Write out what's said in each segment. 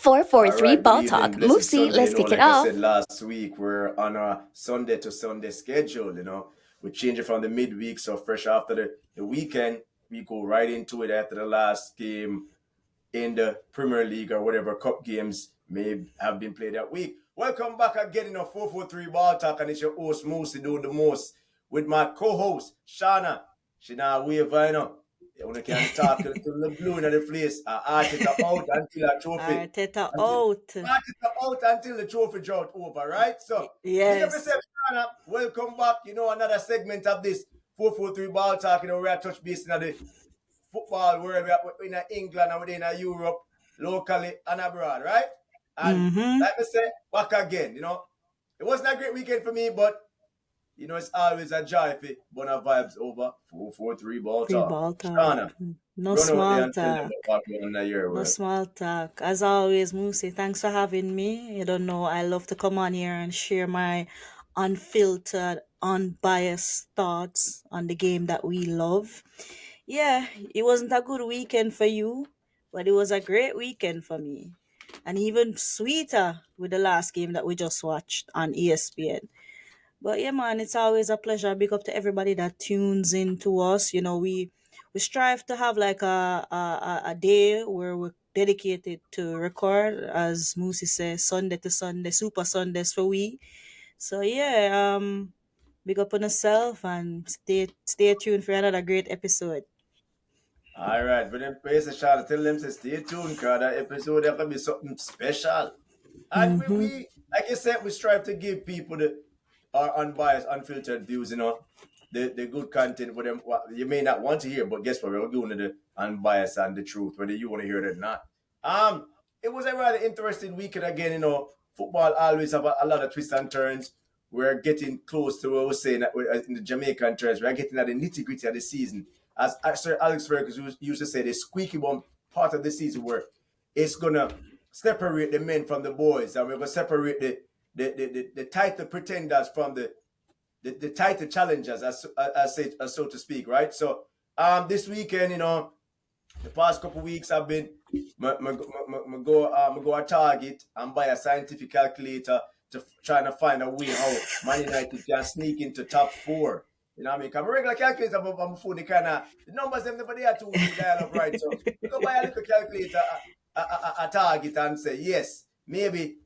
All 443 right, good Ball evening. Talk. Blessed Moosey, Sunday. let's kick it Like I said off. last week, we're on a Sunday to Sunday schedule. We change it from the midweek, so fresh after the weekend, we go right into it after the last game in the Premier League or whatever cup games may have been played that week. Welcome back again in a 443 Ball Talk, and it's your host, Moosey, doing the most with my co-host, Shana. She now wave, When I can talk to the blue in the place, Arteta out until a trophy. Arteta Until out. Arteta out until the trophy drought over, right? So big up Yes. yourself, Shana. Welcome back. Another segment of this 443 Ball Talk. We are touch base in the football world. We are in England and within Europe, locally and abroad, right? And Mm-hmm. like I said, back again. It wasn't a great weekend for me, but it's always a joy if it Bona vibes over 443 Ball Free Talk. ball talk. Shana, No run out there small and tell them talk. what going on in your No world. small talk. As always, Moosey, thanks for having me. You don't know, I love to come on here and share my unfiltered, unbiased thoughts on the game that we love. Yeah, it wasn't a good weekend for you, but it was a great weekend for me. And even sweeter with the last game that we just watched on ESPN. But yeah, man, it's always a pleasure. Big up to everybody that tunes in to us. We strive to have like a day where we're dedicated to record, as Moosey says, Sunday to Sunday, Super Sundays for we. So yeah, big up on yourself and stay tuned for another great episode. All right, but then praise the Shana. Tell them to stay tuned, because that episode there can be something special. And Mm-hmm. like you said, we strive to give people our unbiased, unfiltered views, the good content for them. What you may not want to hear, but guess what? We're doing the unbiased and the truth, whether you want to hear it or not. It was a rather interesting weekend again. Football always have a lot of twists and turns. We're getting close to what we're saying in the Jamaican terms. We're getting at the nitty gritty of the season. As Sir Alex Ferguson used to say, the squeaky bum part of the season where it's gonna separate the men from the boys, and we're gonna separate the title pretenders from the title challengers, as so to speak, right? So this weekend, the past couple of weeks I've been go a Target and buy a scientific calculator to trying to find a way how Man United can sneak into top four. You know what I mean? Because my regular calculator on my phone, the numbers them never there to dial up right. So we go buy a little calculator at Target and say, yes, maybe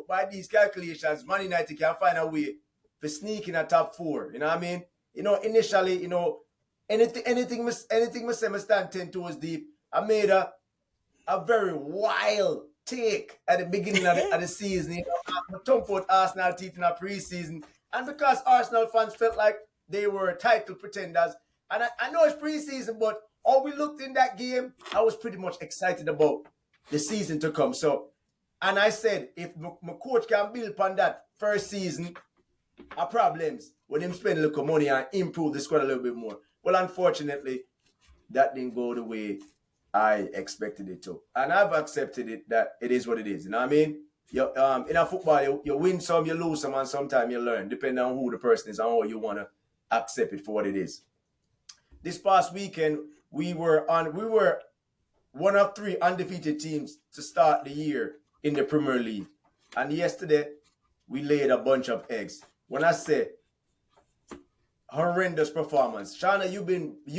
by these calculations, Man United can find a way to sneak in a top four. You know what I mean? Initially, anything me say me stand 10 toes deep. I made a very wild take at the beginning of the season. I talked about Arsenal teeth in a preseason. And because Arsenal fans felt like they were title pretenders, and I know it's preseason, but all we looked in that game, I was pretty much excited about the season to come. So, and I said, if my coach can build upon that first season, our problems when him spend a little money and improve the squad a little bit more. Well, unfortunately, that didn't go the way I expected it to. And I've accepted it that it is what it is. You know what I mean? In a football, you win some, you lose some, and sometimes you learn, depending on who the person is and how you want to accept it for what it is. This past weekend, we were one of three undefeated teams to start the year in the Premier League. And yesterday, we laid a bunch of eggs. When I say horrendous performance, Shana, you've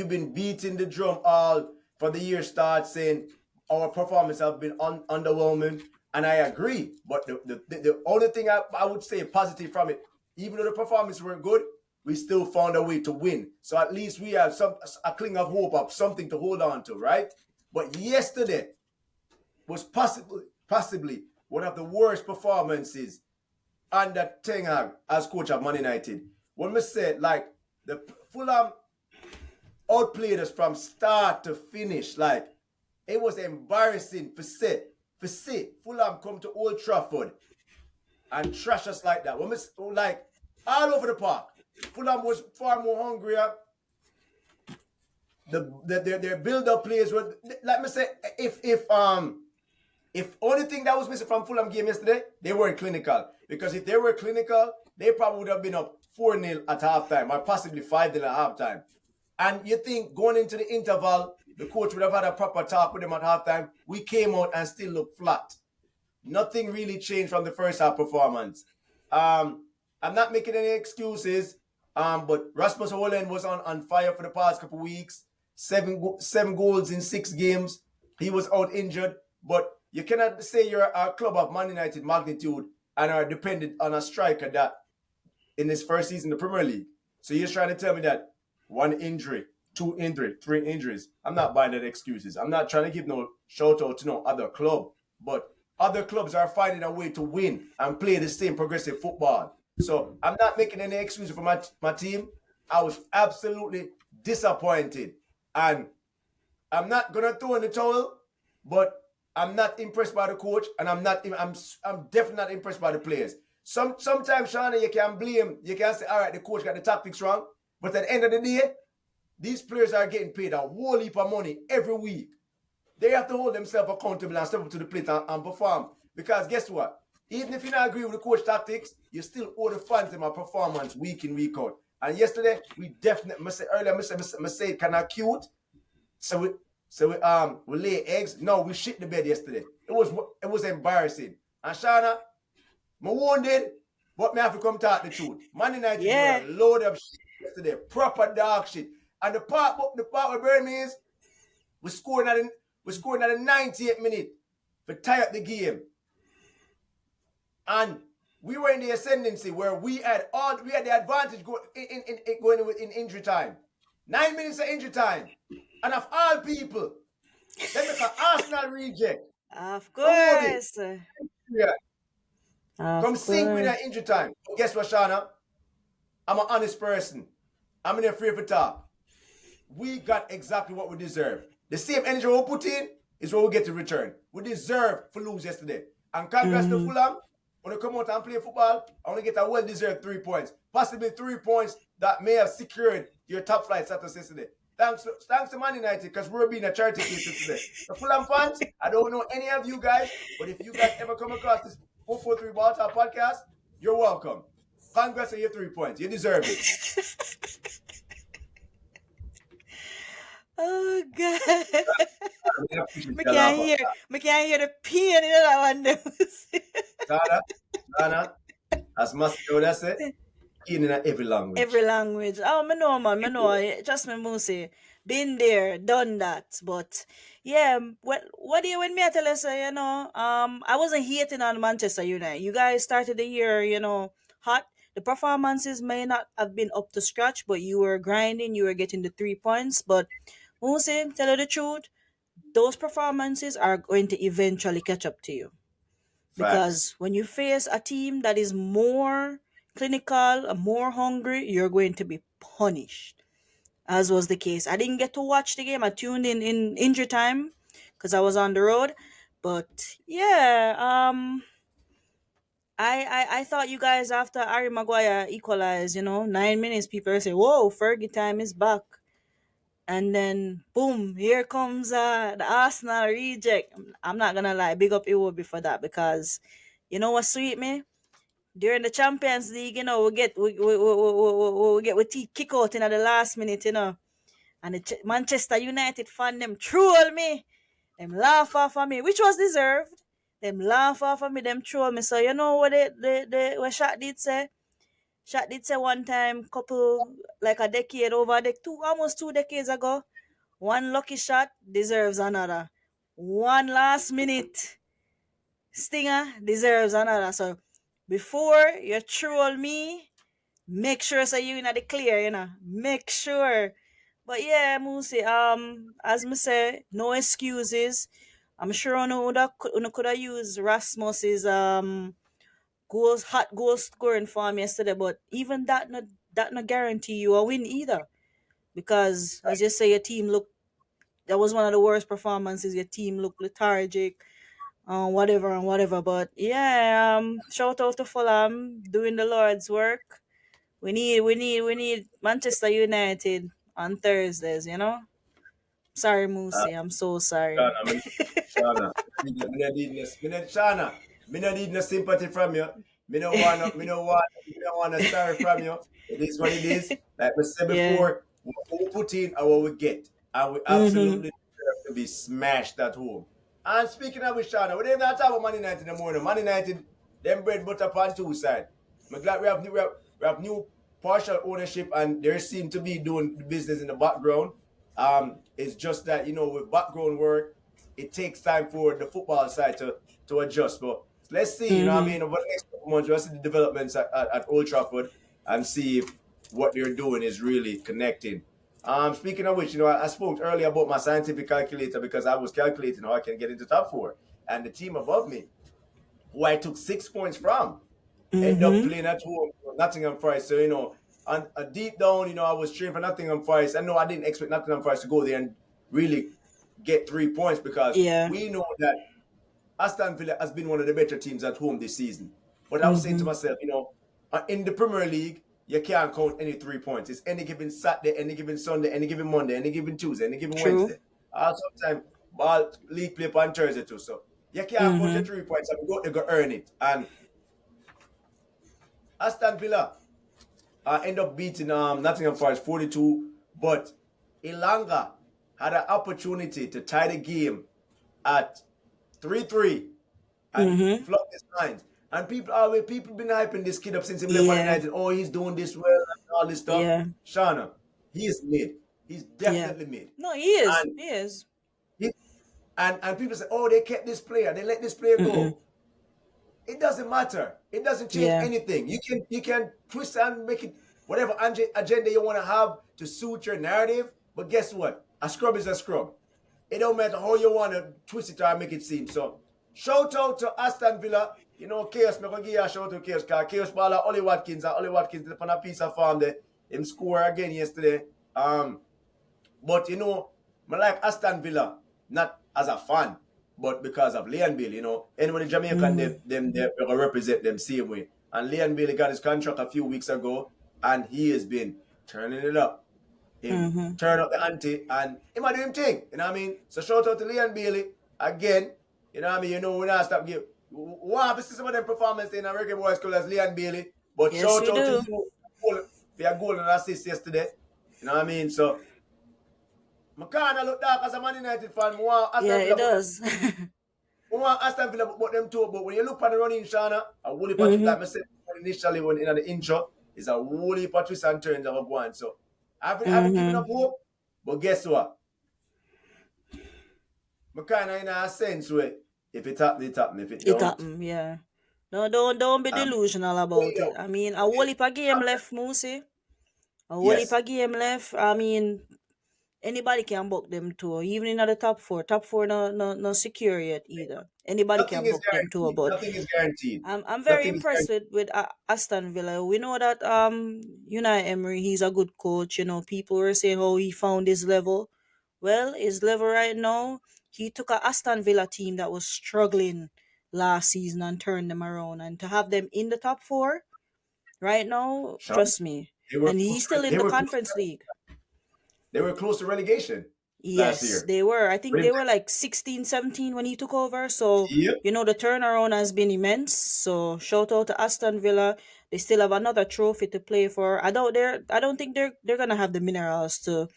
been beating the drum all for the year start, saying our performance have been underwhelming, and I agree. But the only thing I would say positive from it, even though the performance weren't good, we still found a way to win. So at least we have a cling of hope of something to hold on to, right? But yesterday was possibly one of the worst performances under Ten Hag as coach of Man United. When we said, like, the Fulham outplayed us from start to finish. Like, it was embarrassing for see Fulham come to Old Trafford and trash us like that. When we, like, all over the park, Fulham was far more hungrier. Their build-up players were, like me say, if only thing that was missing from Fulham game yesterday, they weren't clinical. Because if they were clinical, they probably would have been up 4-0 at halftime, or possibly 5-0 at halftime. And you think going into the interval, the coach would have had a proper talk with them at halftime. We came out and still looked flat. nothing really changed from the first half performance. I'm not making any excuses, but Rasmus Holland was on fire for the past couple weeks. Seven goals in 6 games. He was out injured, but you cannot say you're a club of Man United magnitude and are dependent on a striker that in his first season in the Premier League. So you're trying to tell me that one injury, two injury, three injuries. I'm not buying that excuses. I'm not trying to give no shout out to no other club, but other clubs are finding a way to win and play the same progressive football. So I'm not making any excuses for my team. I was absolutely disappointed. And I'm not gonna throw in the towel, but I'm not impressed by the coach, and I'm definitely not impressed by the players. Sometimes, Shauna, you can say, all right, the coach got the tactics wrong, but at the end of the day, these players are getting paid a whole heap of money every week. They have to hold themselves accountable and step up to the plate and perform. Because guess what? Even if you don't agree with the coach tactics, you still owe the fans them a performance week in, week out. And yesterday, we definitely, I said kind of cute. So we lay eggs. No, we shit the bed yesterday. It was embarrassing. And Shana, me wounded, but me have to come talk the truth. Man United Yeah. were a load of shit yesterday, proper dog shit. And the part with burn me is we scoring at the 98th minute to tie up the game. And we were in the ascendancy where we had the advantage going in injury time. 9 minutes of injury time. And of all people, they make an Arsenal reject. Of Come on it. course. Yeah. Of Come sink with course. that injury time. But guess what, Shauna? I'm an honest person. I'm in the free for top. We got exactly what we deserve. The same energy we put in is what we get to return. We deserve to lose yesterday. And congrats to Fulham. When they come out and play football, I want to get a well-deserved 3 points. Possibly 3 points that may have secured your top flight status yesterday. Thanks to Man United, because we're being a charity case yesterday. The Fulham fans, I don't know any of you guys, but if you guys ever come across this 443 Ball Talk podcast, you're welcome. Congrats on your 3 points. You deserve it. Oh God. I appreciate Me your laugh can't at hear that. me can't hear the pain in that one. Dana, as Master would have said, in every language. Every language. Oh, me know, man. Me know. Trust me, Moosey. Been there, done that. But yeah, what do you when me I tell you, say, I wasn't hating on Manchester United. You guys started the year, hot. The performances may not have been up to scratch, but you were grinding. You were getting the 3 points. But Moosey, tell you the truth, those performances are going to eventually catch up to you. Facts. Because when you face a team that is more clinical, more hungry, you're going to be punished, as was the case. I didn't get to watch the game. I tuned in injury time because I was on the road. But yeah, I thought you guys, after Harry Maguire equalized, 9 minutes, people say, "Whoa, Fergie time is back." And then boom, here comes the Arsenal reject. I'm not gonna lie, big up Iwobi for that, because you know what sweet me? During the Champions League, we teeth kick out in the last minute, and the Manchester United fan them troll me, them laugh off of me, which was deserved. Them laugh off of me, them troll me. So you know what what Shaq did say? Shaq did say one time, couple like a decade over almost 2 decades ago, one lucky shot deserves another. One last minute stinger deserves another. So before you troll me, make sure so you in the clear, Make sure. But yeah, Musi, as me say, no excuses. I'm sure you could have used Rasmus's hot goal scoring form yesterday, but even that not guarantee you a win either. Because as you say, your team looked, that was one of the worst performances. Your team looked lethargic, whatever and whatever. But yeah, shout out to Fulham doing the Lord's work. We need Manchester United on Thursdays. Sorry, Uh, Moosey. I'm so sorry. Shana, Shana, me no need no sympathy from you. Me no want no sorry from you. It is what it is. Like we said Yeah. before, what we put in and what we get. And we Mm-hmm. absolutely deserve to be smashed at home. And speaking of which, Shana, we didn't even talk about Man United in the morning. Man United, them bread butter upon two sides. I'm glad we have new partial ownership and they seem to be doing the business in the background. It's just that, with background work, it takes time for the football side to adjust. But let's see, Mm-hmm. over the next couple months, we'll see the developments at Old Trafford and see if what they're doing is really connecting. Speaking of which, I spoke earlier about my scientific calculator because I was calculating how I can get into top four. And the team above me, who I took 6 points from, end up Mm-hmm. playing at home, Nottingham Forest. So, and deep down, I was cheering for Nottingham Forest. I know I didn't expect Nottingham Forest to go there and really get 3 points because Yeah. we know that Aston Villa has been one of the better teams at home this season. But I was saying to Mm-hmm. myself, in the Premier League, you can't count any 3 points. It's any given Saturday, any given Sunday, any given Monday, any given Tuesday, any given True. Wednesday. Sometimes ball league play on Thursday too. So you can't count your Mm-hmm. 3 points and you go earn it. And Aston Villa end up beating Nottingham Forest 42, but Ilanga had an opportunity to tie the game at 3-3 and Mm-hmm. flopped his lines. And people been hyping this kid up since he left Man Yeah. United. Oh, he's doing this well and all this stuff. Yeah. Shauna, he is mid. He's Yeah. definitely mid. No, he is. And He is. he, and people say, oh, they kept this player. They let this player Mm-mm. go. It doesn't matter. It doesn't change Yeah. anything. You can twist and make it whatever agenda you want to have to suit your narrative. But guess what? A scrub is a scrub. It don't matter how you want to twist it or make it seem. So shout out to Aston Villa. Chaos, I'm going to give you a shout out to Chaos because Chaos ball Ollie Watkins and Ollie Watkins did on a piece of farm there. Him score again yesterday. But I like Aston Villa, not as a fan, but because of Leon Bill, anybody Jamaican Mm-hmm. they represent them same way. And Leon Bill got his contract a few weeks ago and he has been turning it up. Him Mm-hmm. turn up the ante and he might do him thing. You know what I mean? So shout out to Leon Bailey again. You know what I mean? We're not stop give. We have to see some of them performance in a reggae boys school as Leon Bailey. But Yes, shout we out to do. you for your goal and assist yesterday. You know what I mean? So I can't look dark as a Man United fan. I want Yeah, Aston it Villa, does. but them too. But when you look at the running, Shana, a whole heap of, Mm-hmm. like I said initially when in the intro, is a whole heap of twists and turns that are going. So I haven't given Mm-hmm. up hope. But guess what? I kind of in a sense where if it happen, it happen. If it It don't, happened, yeah. No, don't be I'm delusional way about it. out. I mean, a whole heap of game left, Moosey. A whole heap Yes. of game left. I mean, anybody can book them too. Even in the top four. Top four no secure yet either. Anybody Nothing can is book them too. guaranteed. But Nothing is guaranteed. I'm very Nothing is impressed guaranteed. with Aston Villa. We know that Unai Emery, he's a good coach. People were saying how he found his level. Well, his level right now, he took a Aston Villa team that was struggling last season and turned them around. And to have them in the top four right now, Sean, trust me. they were And close. he's still in They the were close. Conference League. They were close to relegation last Yes, year. they were. I think But they were like 16, 17 when he took over. So, yep. the turnaround has been immense. So, shout out to Aston Villa. They still have another trophy to play for. I don't think they're going to have the minerals to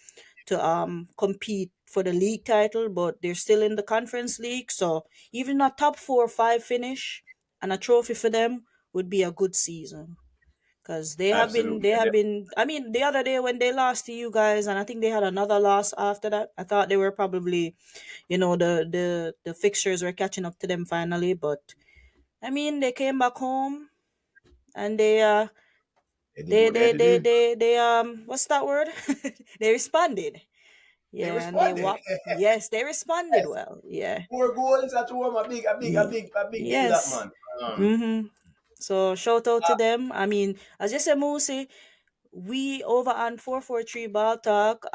compete for the league title, but they're still in the Conference League. So, even a top 4 or 5 finish and a trophy for them would be a good season. Because Absolutely. they have been. I mean, the other day when they lost to you guys, and I think they had another loss after that. I thought they were probably, the fixtures were catching up to them finally. But I mean, they came back home and They did what they had to do. what's that word? They responded. They Yeah, and they responded. what? Yes, they responded Yes. well. Yeah. 4 goals at home. Ye- A big deal that Yes. man. Mm-hmm. So shout out to them. I mean, as you say, Moosey, we over on 443 ball talk.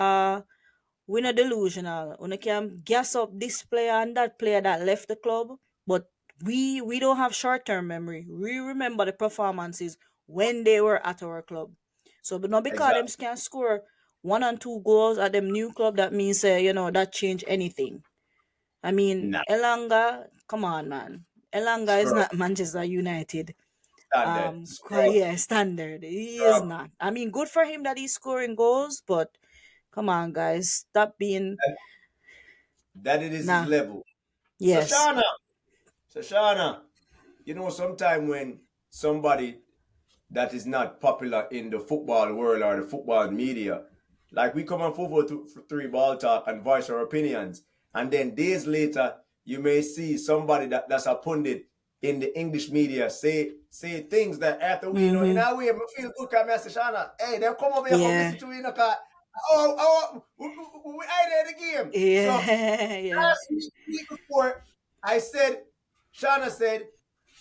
We not delusional. We can gas up this player and that player that left the club, but we don't have short term memory. We remember the performances when they were at our club. So, but not because them Exactly. can score 1 and 2 goals at them new club, that means that change anything. I mean, Nah. Elanga, come on, man. Elanga is Scrub. not Manchester United. Standard. Scrub. Yeah, standard. He is Scrub. not. I mean, good for him that he's scoring goals, but come on, guys, stop being That it is his nah. level. So Yes. Shauna, so Shauna, you know, sometime when somebody that is not popular in the football world or the football media, like we come on football for three ball talk and voice our opinions, and then days later you may see somebody that's a pundit in the English media say things that after we, you know, in Mm-hmm. our way, I feel good because I say, Shana, hey, they come over here, come Yeah. listen to me, you know, cause, we ain't in the game. So Yeah. Yeah. last week before, I said, Shana said,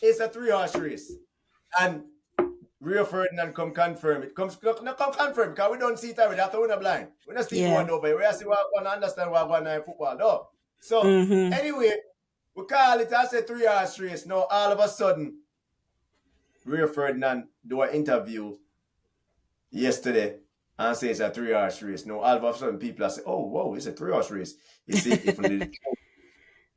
it's a three-horse race. And Rio Ferdinand come confirm it. Come confirm because we don't see it already. After we're not blind. We're not Stevie Yeah. Wonder over here. We have to want to understand what going on in football. No. So Mm-hmm. anyway, we call it, I said three-horse race. Now all of a sudden, Rio Ferdinand do an interview yesterday and say it's a three-horse race. Now all of a sudden people are saying, oh, whoa, it's a three-horse race. You see, if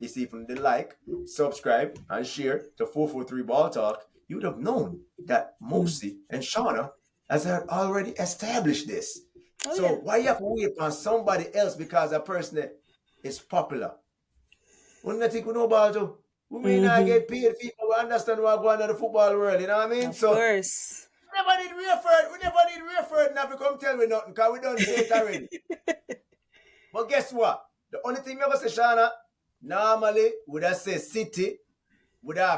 you see from the like, subscribe, and share to 443 Ball Talk, you would have known that Mm. Mosi and Shauna has already established this. Oh So yeah. why you have to wait on somebody else because a person that is popular? Wouldn't you think we know about it? We may not Mm-hmm. get paid, people will understand what's going on in the football world, you know what I mean? Of So course. we never need Rayford now to come tell me nothing because we don't say it already. But guess what? The only thing I say, Shauna, normally would I say City would I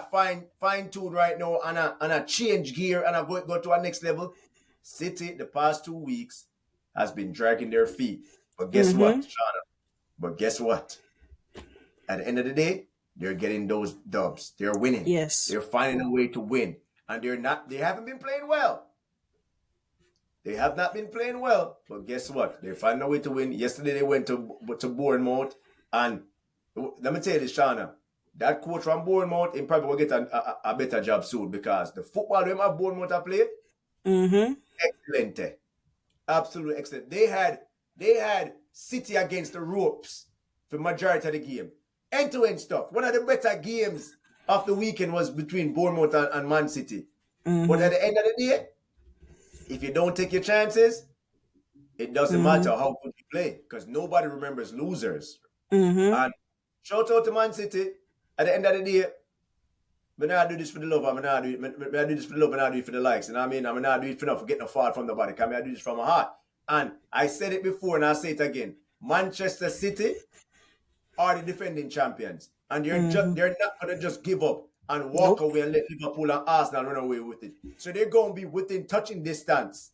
fine tune right now and a change gear and I go to our next level. City the past 2 weeks has been dragging their feet. But guess what, Mm-hmm. Shauna? But guess what? At the end of the day, they're getting those dubs. They're winning. Yes. They're finding a way to win. And they haven't been playing well. They have not been playing well. But guess what? They're finding a way to win. Yesterday they went to Bournemouth. And let me tell you this, Shauna. That coach from Bournemouth, he probably will get a better job soon because the football them at Bournemouth have played, Mm-hmm. excellent. Absolutely excellent. They had City against the ropes for majority of the game. End-to-end stuff. One of the better games of the weekend was between Bournemouth and Man City. But at Mm-hmm. the end of the day, if you don't take your chances, it doesn't matter Mm-hmm. how good you play because nobody remembers losers. Mm-hmm. And shout out to Man City. At the end of the day, I not do this for the love. I not do it. I do this for the love. I not do it for the likes. You know what I mean? I not do it for not getting a fall from the body. I do this from my heart. And I said it before, and I say it again. Manchester City are the defending champions, and Mm-hmm. they're not gonna just give up and walk Nope. away and let Liverpool and Arsenal run away with it. So they're gonna be within touching distance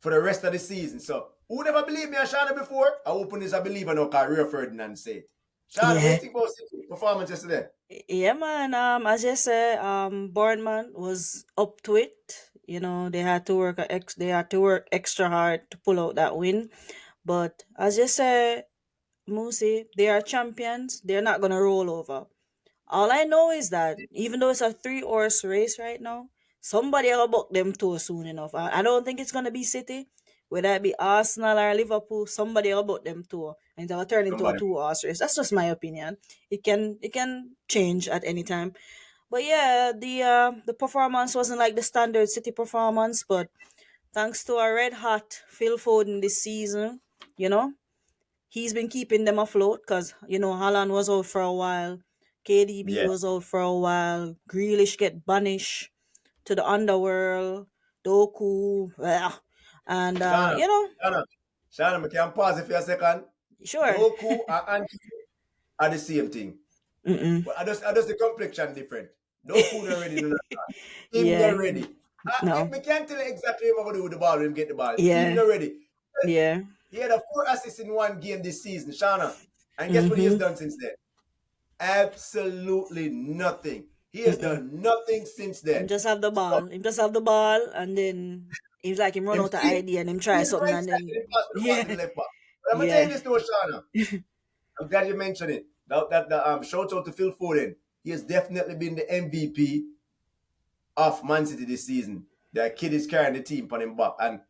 for the rest of the season. So who never believed me and Shana before? I open this a believer now because Rio Ferdinand said. Shana, what do you Yeah. think about City performance yesterday? Yeah, man. As you say, Bournemouth was up to it. You know, they had to work extra hard to pull out that win. But as you say, Musi, they are champions. They're not gonna roll over. All I know is that even though it's a three-horse race right now, somebody will buck them two soon enough. I don't think it's gonna be City, whether it be Arsenal or Liverpool. Somebody will buck them two, and it'll turn into a Somebody. two-horse race. That's just my opinion. It can change at any time. But yeah, the performance wasn't like the standard City performance, but thanks to a red hot Phil Foden this season, you know, he's been keeping them afloat because Haaland was out for a while, KDB Yeah. was out for a while, Grealish get banished to the underworld, Doku, and Shana, Shana, Shana, I can pause it for a second. sure. Doku and Anki are the same thing. Mm-mm. But I just the complexion different. Doku not ready, no. Him not Yeah, ready. no, I can't tell you exactly what I'm going to do with the ball when him get the ball. Him yeah, not ready. yeah, He had a 4 assists in one game this season, Shana. And guess what he has mm-hmm. done since then? Absolutely nothing. He has Mm-mm. done nothing since Him then. just have the So, ball. Him just have the ball, and then he's like him run him out of feel idea and him he try is something, right and side then and pass the ball to yeah, the left back. But I'm gonna tell you yeah. this though, Shana. I'm glad you mentioned it. Shout out to Phil Foden. He has definitely been the MVP of Man City this season. That kid is carrying the team on him back. And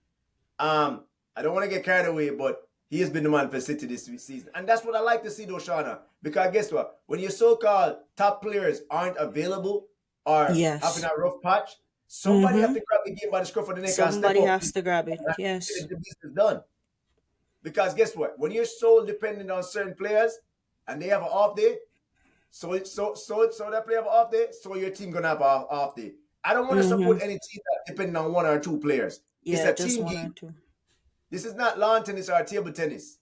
I don't want to get carried away, but he has been the man for City this season. And that's what I like to see though, Shauna. Because guess what? When your so-called top players aren't available or having Yes. a rough patch, somebody have Mm-hmm. to grab the game by the scruff of the neck and step Somebody up has and to grab it. get Yes. the business done. Because guess what? When you're so dependent on certain players and they have an off day, So that play have off day, so your team gonna have a off day. I don't want to Mm-hmm. support any team that depending on one or two players. It's Yeah, a just team one or game. two. This is not lawn tennis or table tennis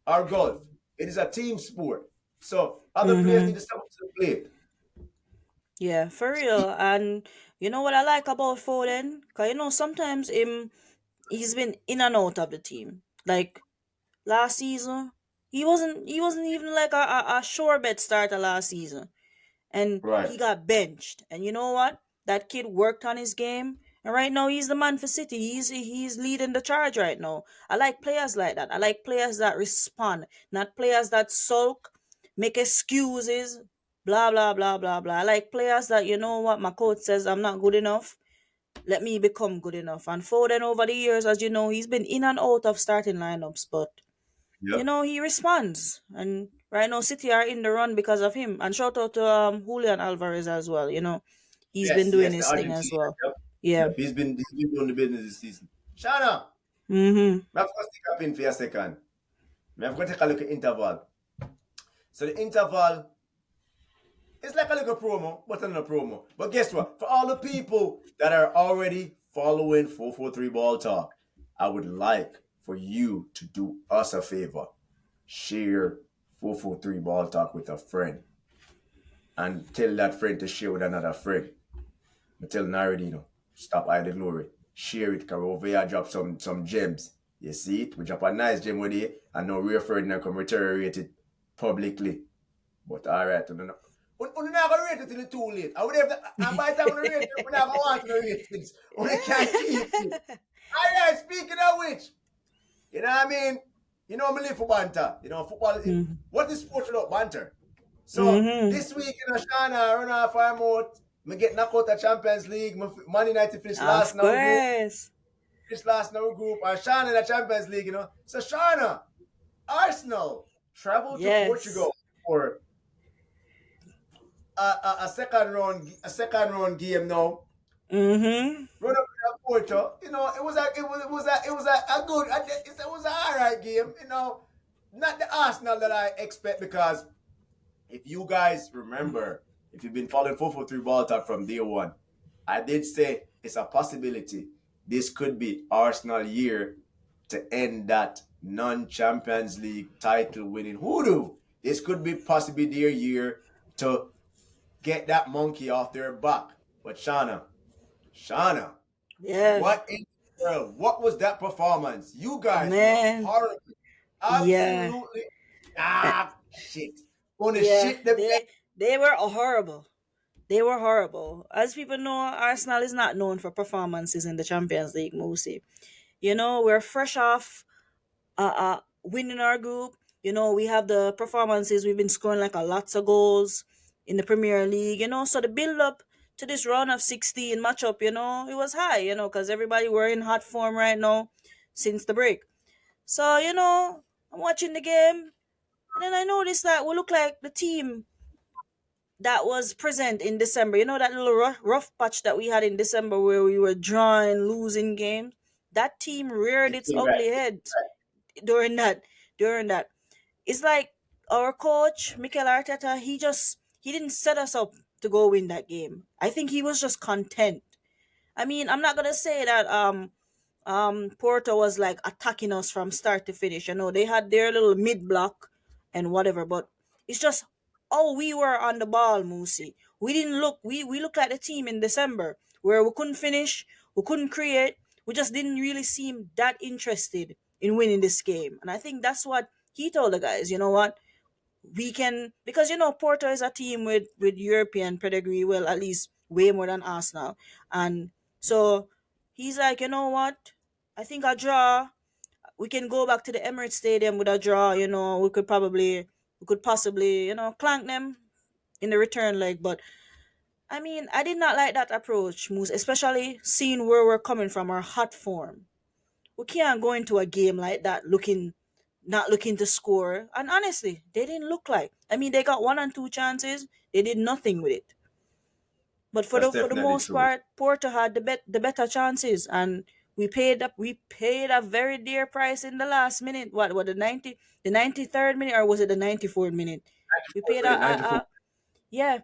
or golf. It is a team sport. So other players need Mm-hmm. to step up to the plate. Yeah, for real. And you know what I like about Foden? Cause sometimes he's been in and out of the team. Like last season, he wasn't even like a sure bet starter last season. And Right. he got benched. And you know what? That kid worked on his game, and right now he's the man for City. He's leading the charge right now. I like players like that. I like players that respond, not players that sulk, make excuses, blah blah blah blah blah. I like players that what my coach says I'm not good enough. Let me become good enough. And Foden over the years, as you know, he's been in and out of starting lineups, but Yep. he responds. And right now, City are in the run because of him. And shout out to Julian Alvarez as well. He's been Yes, doing yes, the his thing Argentinian. as well. Yep. Yeah. Yep. He's been doing the business this season. Shana, Mm-hmm. I have to stick up in for a second. I have to take a look at interval. So the interval is like a little promo, but not a promo. But guess what? For all the people that are already following 443 Ball Talk, I would like for you to do us a favor. Share 443 Ball Talk with a friend and tell that friend to share with another friend. I tell Naradino, stop hiding glory. Share it, because over here drop some gems. You see it? We drop a nice gem with it, and now we're afraid now come deteriorate it publicly. But alright, we not gonna rate it till it's too late. And by the time we rate it, we not gonna want to rate things. We can't keep it. Alright, speaking of which, you know what I mean? Me live for banter. Football is, Mm-hmm. what is sport without banter? So Mm-hmm. this week, Shana, run off our mouth. Me get knocked out of Champions League. Man United finished last Of in our group. course. And Shana in the Champions League, So Shana, Arsenal traveled to Yes. Portugal for a second round game now. Mm-hmm. Run up to Porto. It was a good, it was an alright game. Not the Arsenal that I expect, because if you guys remember, if you've been following 443 Ball Talk from day one, I did say it's a possibility. This could be Arsenal year to end that non-Champions League title winning hoodoo. This could be possibly their year to get that monkey off their back. But Shauna, Yeah. what in the world? What was that performance? You guys were Man. horrible. Yeah. Absolutely Uh, shit. On the yeah. shit the bed. They were horrible. They were horrible. As people know, Arsenal is not known for performances in the Champions League, Moosey. We're fresh off winning our group. We have the performances. We've been scoring like a lots of goals in the Premier League. So the build up to this round of 16 matchup, it was high. Because everybody were in hot form right now since the break. So I'm watching the game, and then I noticed that we look like the team that was present in December. That little rough patch that we had in December where we were drawing, losing games. That team reared It its came back. ugly head during that. During that, it's like our coach Mikel Arteta. He didn't set us up to go win that game. I think he was just content. I mean, I'm not gonna say that Porto was like attacking us from start to finish. They had their little mid block and whatever, but it's just we were on the ball, Moosey. We didn't look we looked like the team in December where we couldn't finish, we couldn't create, we just didn't really seem that interested in winning this game. And I think that's what he told the guys, what? We can, because Porto is a team with European pedigree, well, at least way more than Arsenal. And so he's like, what? I think a draw. We can go back to the Emirates Stadium with a draw. We could possibly, clank them in the return leg. But I mean, I did not like that approach, Moose, especially seeing where we're coming from, our hot form. We can't go into a game like that not looking to score. And honestly, they didn't look like. I mean, they got one and two chances. They did nothing with it. But for That's the definitely most true. part, Porto had the better chances, and we paid a very dear price in the last minute. What the 93rd minute, or was it the 94th minute? We paid 94. Yeah,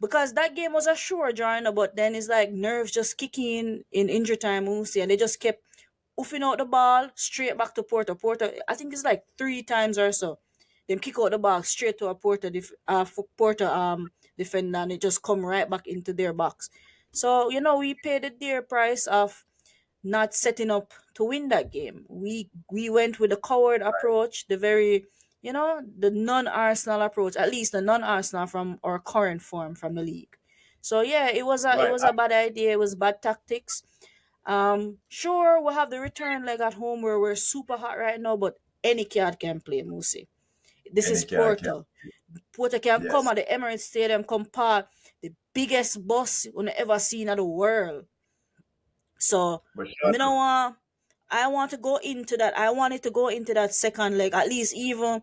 because that game was a sure draw, you know, but then it's like nerves just kicking in injury time, Moosey, and they just kept oofing out the ball straight back to Porter. Porter, I think it's like 3 times or so. Them kick out the ball straight to a Porter defender, and it just come right back into their box. So we paid the dear price of not setting up to win that game. We went with the coward approach, the non-Arsenal approach, at least the non-Arsenal from our current form from the league. So yeah, it Right. was a bad idea. It was bad tactics. Sure, we'll have the return leg at home where we're super hot right now, but any card can play, Musi. This is And can. Porto. Porto can come Yes. at the Emirates Stadium, come park the biggest bus you ever seen in the world. So, But me shut no up. want. I want to go into that. I wanted to go into that second leg at least even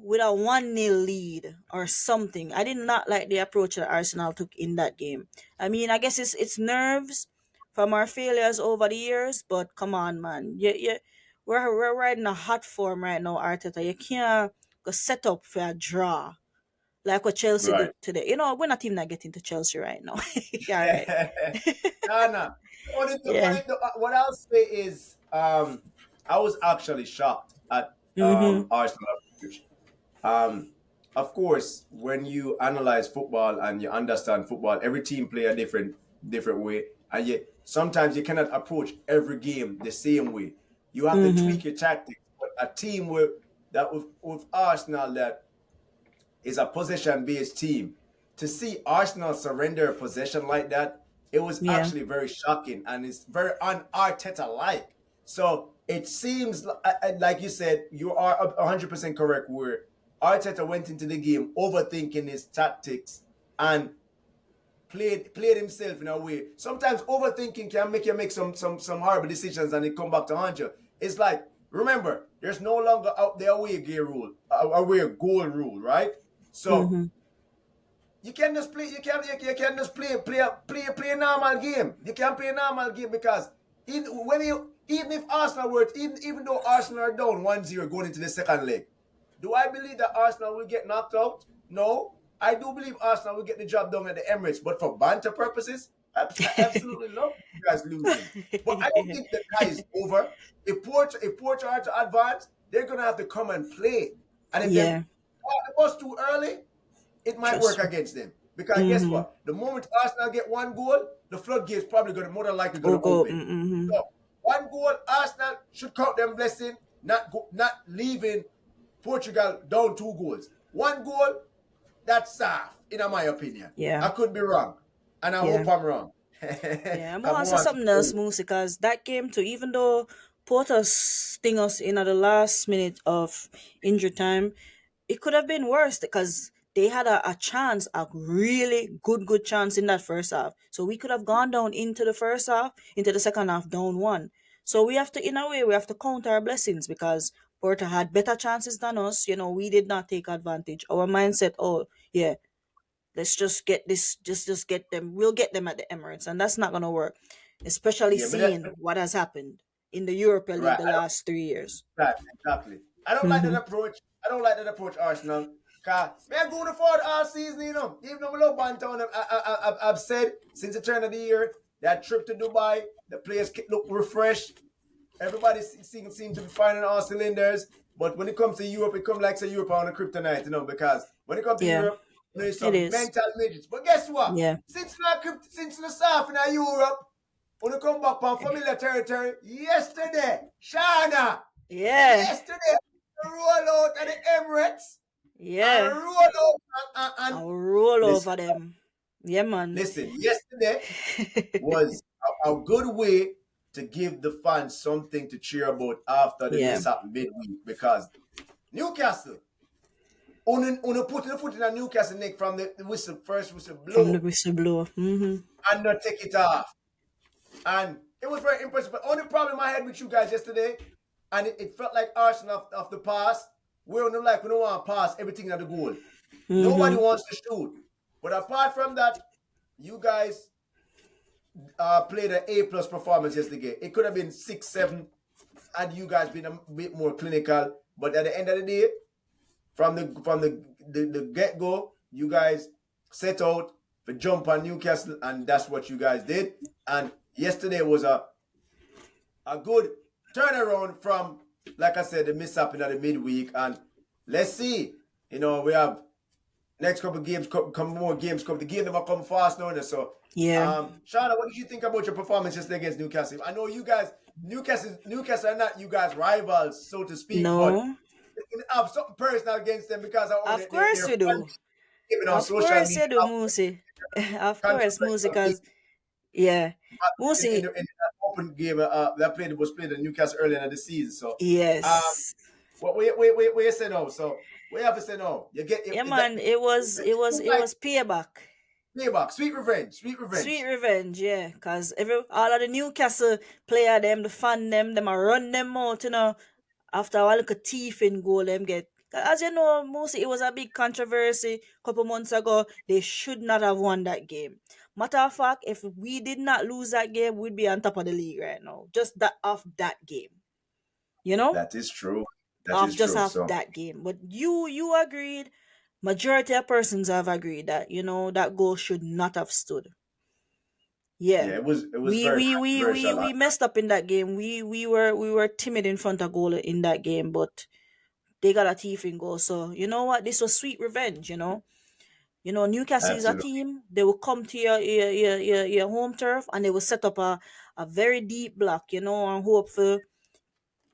with a 1-0 lead or something. I did not like the approach that Arsenal took in that game. I mean, I guess it's nerves from our failures over the years, but come on, man. We're riding a hot form right now, Arteta. You can't go set up for a draw like what Chelsea Right. did today. We're not even not getting to Chelsea right now. Yeah, right. Nah, nah. Yeah. What I'll say is, I was actually shocked at Mhm. Arsenal approach. Um, of course, when you analyze football and you understand football, every team play a different way, and yet sometimes you cannot approach every game the same way. You have to Mhm. tweak your tactics. But a team with Arsenal that is a possession-based team. To see Arsenal surrender a possession like that, it was Yeah. actually very shocking and it's very un-Arteta-like. So it seems like you said, you are 100% correct. Where Arteta went into the game overthinking his tactics and played himself in a way. Sometimes overthinking can make you make some horrible decisions and it come back to haunt you. It's like, remember, there's no longer out the away gear rule, away goal rule, right? So Mhm. you can just play. You can just play a normal game. You can play a normal game because even if Arsenal were even though Arsenal are down 1-0 going into the second leg, do I believe that Arsenal will get knocked out? No, I do believe Arsenal will get the job done at the Emirates. But for banter purposes, I absolutely love you guys losing. But I don't think the tie is over. If Porto are to advance, they're gonna have to come and play. And if them Yeah. it was too early, it might work Trust me. against them. Because guess Mhm. what? The moment Arsenal get one goal, the floodgates probably gonna more than likely Go gonna go. open. Mhm. So one goal, Arsenal should count them blessing, not leaving Portugal down 2 goals. One goal, that's soft, in my opinion. Yeah. I could be wrong, and I hope Yeah. I'm wrong. Yeah. I'm Come gonna say on, something else, Moose, because that game too, even though Porter sting us in at the last minute of injury time, it could have been worse because they had a chance, a really good chance in that first half. So we could have gone down into the first half, into the second half, down one. So we have to, in a way, we have to count our blessings because Porter had better chances than us. We did not take advantage. Our mindset, oh yeah, let's just get this, just get them. We'll get them at the Emirates, and that's not gonna work, especially yeah, seeing what has happened in the Europa League right. the last 3 years. Exactly. I don't like that Mm-hmm. approach. I don't like that approach, Arsenal. Cause man, going forward all season, even though we love Bantown, I've said since the turn of the year that trip to Dubai, the players look refreshed. Everybody seems to be firing all cylinders. But when it comes to Europe, it comes like say Europe on a kryptonite, because when it comes to Yeah, Europe, there's it some is. mental midgets. But guess what? Yeah. Since the south in Europe, when you come back from familiar territory, yesterday, Shana, Yeah. yesterday, roll out at the Emirates Yeah. and roll out and I'll roll listen, over them. Yeah, man. yesterday was a good way to give the fans something to cheer about after the Yeah. mishap midweek because Newcastle, on put the foot in a Newcastle neck from the first whistle From the blow whistleblower. Mm-hmm. and not take it off. And it was very impressive. But only problem I had with you guys yesterday, and it felt like Arsenal of the past, we don't want to pass everything at the goal. Nobody Mm-hmm. wants to shoot. But apart from that, you guys played an A plus performance yesterday. It could have been 6-7 had you guys been a bit more clinical. But at the end of the day, from the get go, you guys set out to jump on Newcastle, and that's what you guys did. And yesterday was a good turnaround from, like I said, the mishap in the midweek. And let's see. We have next couple of games, come more games come. The game never come fast now. So, Yeah. Shauna, what did you think about your performance yesterday against Newcastle? I know you guys, Newcastle are not you guys rivals, so to speak, but No. you can have something personal against them because of all Of course their you fans do. giving on Of social course media you do, after Moosey. Of course, Moosey, controversial because, yeah. in Moosey, the open game that was played in Newcastle earlier in the season. So, um, yes. what we you say no? So we have to say no. You get Yeah, is that man, it was payback. payback, sweet Sweet revenge. revenge, yeah. Cause all of the Newcastle player them, the fan them a run them out, after a while look a thief in goal them get. 'Cause as you know, mostly it was a big controversy couple months ago. They should not have won that game. Matter of fact, if we did not lose that game, we'd be on top of the league right now. Just that off that game. You know? That is true. That Off is just true. off So that game. But you agreed. Majority of persons have agreed that, that goal should not have stood. Yeah. yeah, it was We very we we we controversial. we messed up in that game. We were timid in front of goal in that game, but they got a thief in goal. So you know what? This was sweet revenge. Newcastle is a Absolutely. team. They will come to your home turf and they will set up a very deep block. And hope for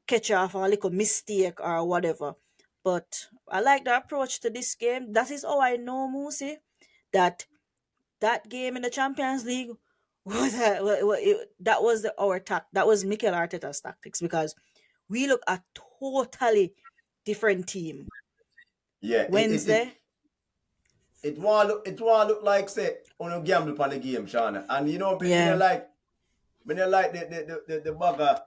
catch off a little mistake or whatever. But I like the approach to this game. That is how I know, Moosey, that game in the Champions League that was that was Mikel Arteta's tactics, because we look a totally different team Yeah, Wednesday. it won't look like say on a gamble upon the game, Shauna. And Yeah. when you like the bugger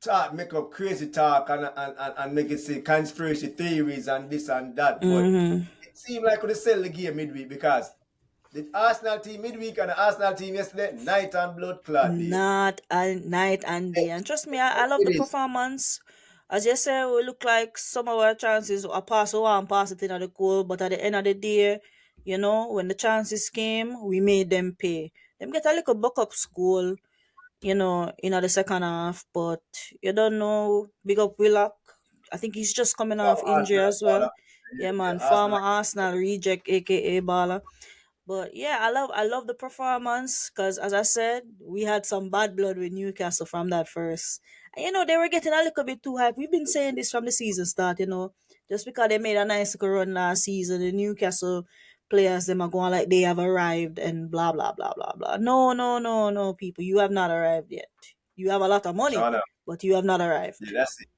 talk, make up crazy talk and make it say conspiracy theories and this and that. But Mm-hmm. it seemed like we sell the game midweek because the Arsenal team midweek and the Arsenal team yesterday, night and blood clot day. Not a night and day. And trust me, I love the It is. performance. As you say, we look like some of our chances are pass one, pass it in at the goal, but at the end of the day, when the chances came, we made them pay. Them get a little buck up school, in the second half, but you don't know. Big up Willock. I think he's just coming off injury Arsenal as baller. well. Yeah, Yeah, man. Arsenal. Former Arsenal reject, aka Bala. But yeah, I love the performance, because as I said, we had some bad blood with Newcastle from that first. And they were getting a little bit too hype. We've been saying this from the season start, just because they made a nice little run last season, the Newcastle players them are going like they have arrived and blah blah blah blah blah. No, no, no, no, people, you have not arrived yet. You have a lot of money, Shauna. but you have not Yeah, arrived. that's it.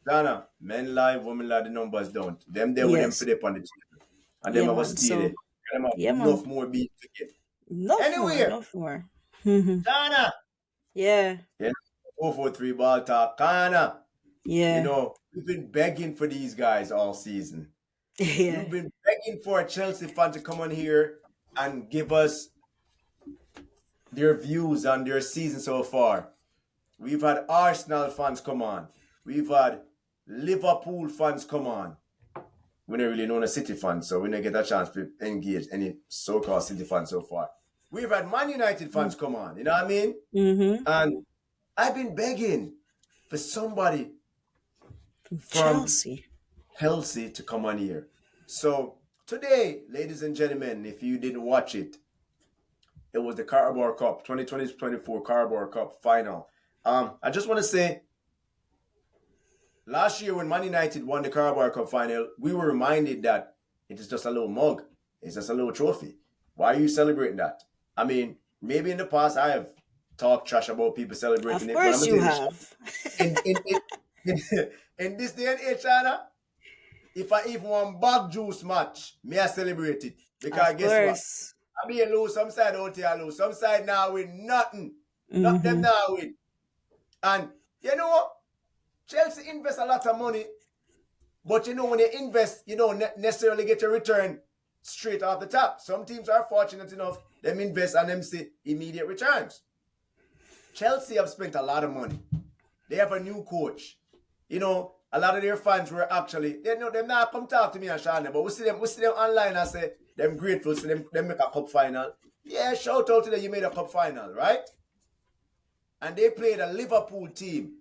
Shauna, men lie, women lie, the numbers don't. Them there with them for Yes. the on the table. And them Yeah, have a man. stay there. So Them have yeah, man. enough more beat to get. Enough more, Anyway, enough more. Shauna. Yeah, Yeah, 4-4-3 ball talk. Kana. yeah, We've been begging for these guys all season. yeah. We've been begging for a Chelsea fan to come on here and give us their views on their season so far. We've had Arsenal fans come on. We've had Liverpool fans come on. We don't really know the City fans, so we don't get a chance to engage any so-called City fans so far. We've had Man United fans come on, you know what I mean? Mm-hmm. And I've been begging for somebody from Chelsea. Chelsea to come on here. So today, ladies and gentlemen, if you didn't watch it, it was the Carabao Cup, 2020-24 Carabao Cup final. I just want to say, last year when Man United won the Carabao Cup final, we were reminded that it is just a little mug. It's just a little trophy. Why are you celebrating that? I mean, maybe in the past I have talked trash about people celebrating Of it, but I'm course going to you tell you have. in this day and age, China, if I even want bag juice match, me I celebrate it. Because Of guess what? course. I be a lose, some side out here I lose. Some side now win nothing. Not them Mm-hmm. now win. And you know what? Chelsea invest a lot of money, but when you invest, you don't necessarily get your return straight off the top. Some teams are fortunate enough, them invest and them see immediate returns. Chelsea have spent a lot of money. They have a new coach. a lot of their fans were actually, they know them not come talk to me and Sean, but we see them online and say them grateful, see them make a cup final. Yeah, shout out to them, you made a cup final, right? And they played a Liverpool team.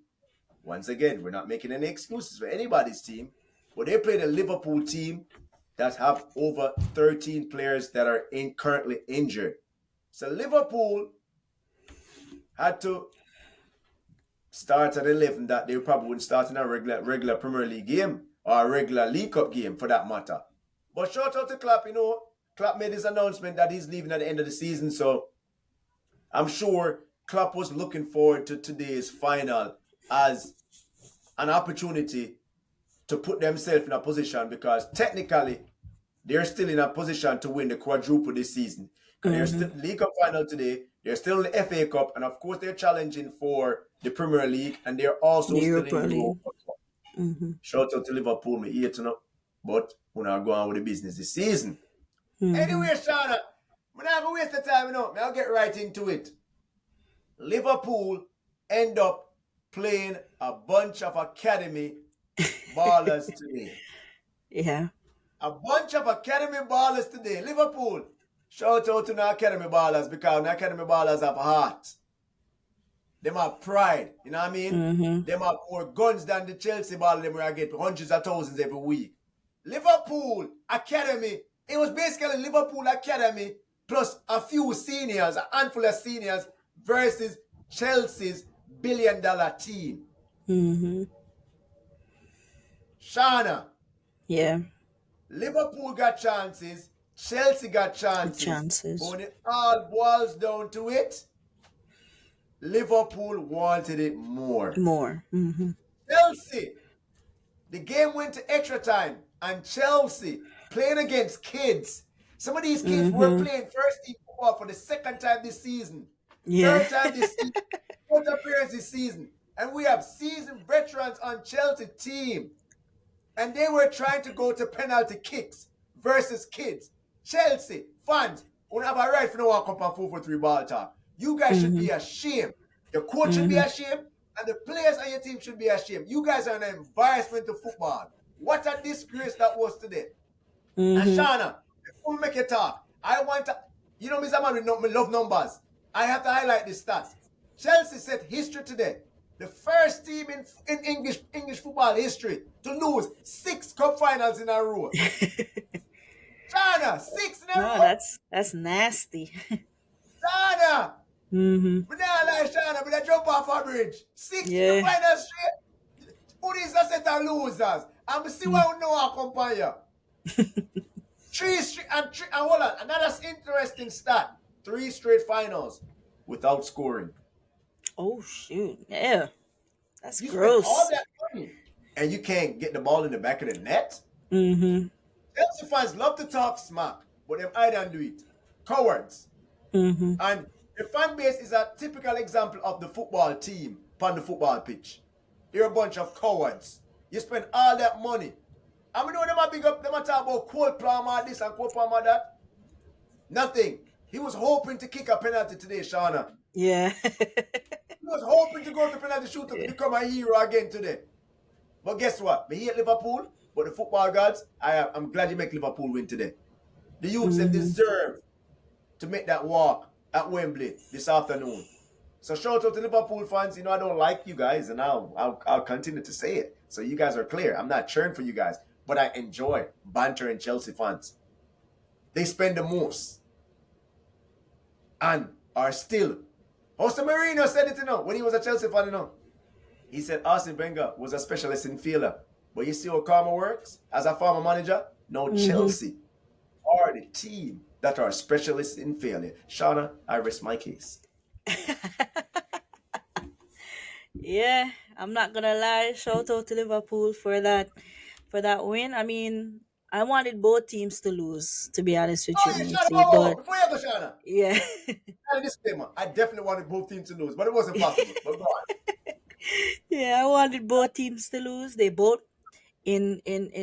Once again, we're not making any excuses for anybody's team, but they played a Liverpool team that have over 13 players that are currently injured. So Liverpool had to start at 11 that they probably wouldn't start in a regular Premier League game or a regular League Cup game for that matter. But shout out to Klopp, Klopp made his announcement that he's leaving at the end of the season, so I'm sure Klopp was looking forward to today's final as an opportunity to put themselves in a position, because technically they're still in a position to win the quadruple this season. Because they're still League Cup final today, they're still in the FA Cup, and of course they're challenging for the Premier League, and they're also still Europa in League. Europa Cup. Shout out to Liverpool, me here to know, but we're not going on with the business this season. Anyway, Shauna, we're not going to waste the time, I'll get right into it. Liverpool end up playing a bunch of academy ballers today. Yeah. A bunch of academy ballers today. Liverpool, shout out to the academy ballers, because the academy ballers have heart. Them have pride, you know what I mean? Them have more guns than the Chelsea baller them where I get hundreds of thousands every week. Liverpool Academy, it was basically Liverpool Academy plus a few seniors, a handful of seniors versus Chelsea's billion-dollar team. Shauna, Yeah. Liverpool got chances, Chelsea got chances. Chances. But when it all boils down to it, Liverpool wanted it more. More. Chelsea, the game went to extra time, and Chelsea playing against kids. Some of these kids were playing first team football for the second time this season. Yeah. Third time this season. Fourth appearance this season. And we have seasoned veterans on Chelsea team. And they were trying to go to penalty kicks versus kids. Chelsea fans won't have a right for no one come and 4-for-3 ball talk. You guys should be ashamed. The coach should be ashamed, and the players on your team should be ashamed. You guys are an embarrassment to football. What a disgrace that was today. And Shauna, before we make a talk, I want to, Mr. Man, we love numbers. I have to highlight this stat. Chelsea set history today. The first team in English football history to lose 6 cup finals in a row. Shauna, 6 in a row. No, that's nasty. Shauna, but now like Shauna, but I jump off a bridge. 6 Yeah. cup finals straight. Who is a set of losers? I'm see why we know our compare. 3 straight and hold on, another interesting stat. 3 straight finals without scoring. Oh shoot. Yeah. That's You gross. spend all that money and you can't get the ball in the back of the net. Chelsea fans love to talk smack, but them I don't do it. Cowards. And the fan base is a typical example of the football team on the football pitch. They're a bunch of cowards. You spend all that money. I mean, them a big up, them a talk about Cole Palmer this and Cole Palmer that. Nothing. He was hoping to kick a penalty today, Shauna. Yeah. He was hoping to go to penalty shoot to become a hero again today. But guess what? Me hate Liverpool, but the football gods, I'm glad you make Liverpool win today. The youths they deserve to make that walk at Wembley this afternoon. So shout out to Liverpool fans. I don't like you guys, and I'll continue to say it. So you guys are clear. I'm not cheering for you guys, but I enjoy bantering Chelsea fans. They spend the most and are still. Jose Mourinho said it, when he was a Chelsea fan, He said Arsene Wenger was a specialist in failure. But you see how Karma works as a former manager? Now Chelsea are the team that are specialists in failure. Shauna, I rest my case. Yeah, I'm not gonna lie. Shout out to Liverpool for that win. I mean, I wanted both teams to lose, to be honest with Oh, you, yeah, Shauna, Missy. But before you go, Shauna. yeah. And a disclaimer, I definitely wanted both teams to lose, but it wasn't possible. But go on. Yeah, I wanted both teams to lose. They both in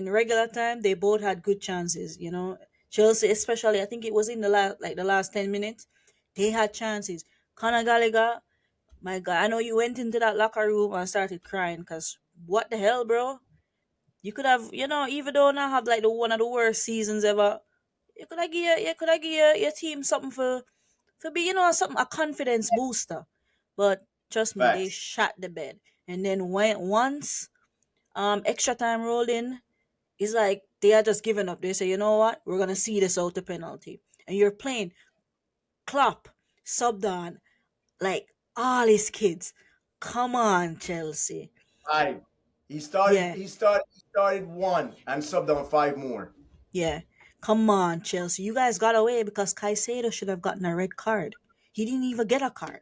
regular time, they both had good chances, Chelsea especially, I think it was in the last 10 minutes, they had chances. Conor Gallagher, my God, I know you went into that locker room and started crying because what the hell, bro? You could have, even though not have like the one of the worst seasons ever, you could have give your team something for be, something a confidence booster. But trust me, they Facts. shot the bed. And then when once extra time rolled in, it's like they are just giving up. They say, you know what, we're gonna see this out to penalty. And you're playing Klopp, subbed on, like all his kids. Come on, Chelsea. Five. He started. Yeah, He started. He started one and subbed on five more. yeah. Come on, Chelsea. You guys got away because Caicedo should have gotten a red card. He didn't even get a card.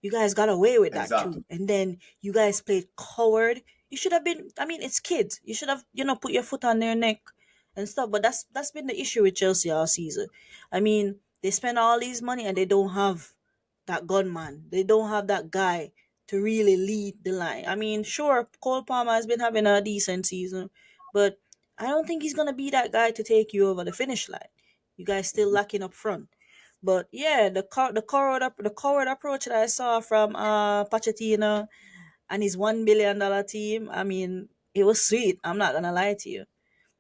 You guys got away with that Exactly. too. And then you guys played coward. You should have been, I mean, it's kids. You should have, put your foot on their neck and stuff. But that's been the issue with Chelsea all season. I mean, they spend all these money and they don't have that gunman. They don't have that guy to really lead the line. I mean, sure, Cole Palmer has been having a decent season, but I don't think he's gonna be that guy to take you over the finish line. You guys still lacking up front. But yeah, the coward approach that I saw from Pochettino and his $1 billion team, I mean, it was sweet. I'm not gonna lie to you.